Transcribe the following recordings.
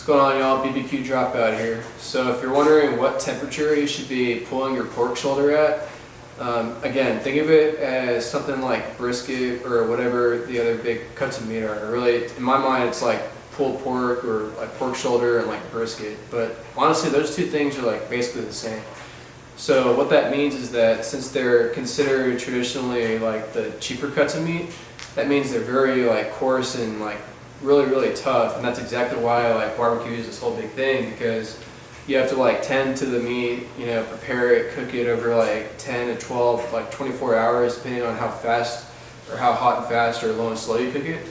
going on, y'all? BBQ Dropout here. So if you're wondering what temperature you should be pulling your pork shoulder at, again, think of it as something like brisket or whatever the other big cuts of meat are. Really, in my mind, it's like pulled pork or like pork shoulder and like brisket. But honestly, those two things are like basically the same. So what that means is that since they're considered traditionally like the cheaper cuts of meat, that means they're very like coarse and like really tough, and that's exactly why like barbecue is this whole big thing, because you have to like tend to the meat, you know, prepare it, cook it over like 10 to 12, like 24 hours, depending on how fast or how hot and fast or low and slow you cook it.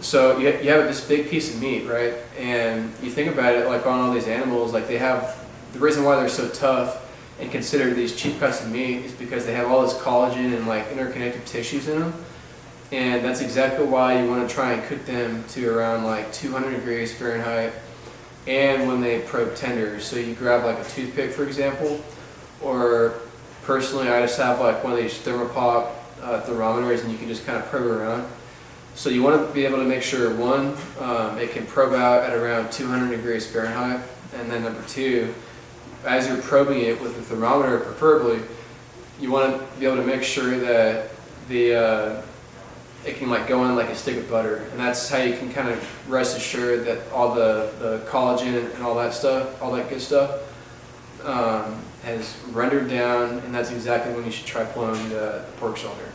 So you have this big piece of meat, right? And you think about it, like on all these animals, like they have, the reason why they're so tough and considered these cheap cuts of meat is because they have all this collagen and like interconnective tissues in them. And that's exactly why you want to try and cook them to around like 200 degrees Fahrenheit, and when they probe tender. So you grab like a toothpick, for example, or personally I just have like one of these thermopop thermometers, and you can just kind of probe around. So you want to be able to make sure, one, it can probe out at around 200 degrees Fahrenheit, and then number two, as you're probing it with a thermometer preferably, you want to be able to make sure that it can like go in like a stick of butter, and that's how you can kind of rest assured that all the collagen and all that stuff, all that good stuff, has rendered down, and that's exactly when you should try pulling the pork shoulder.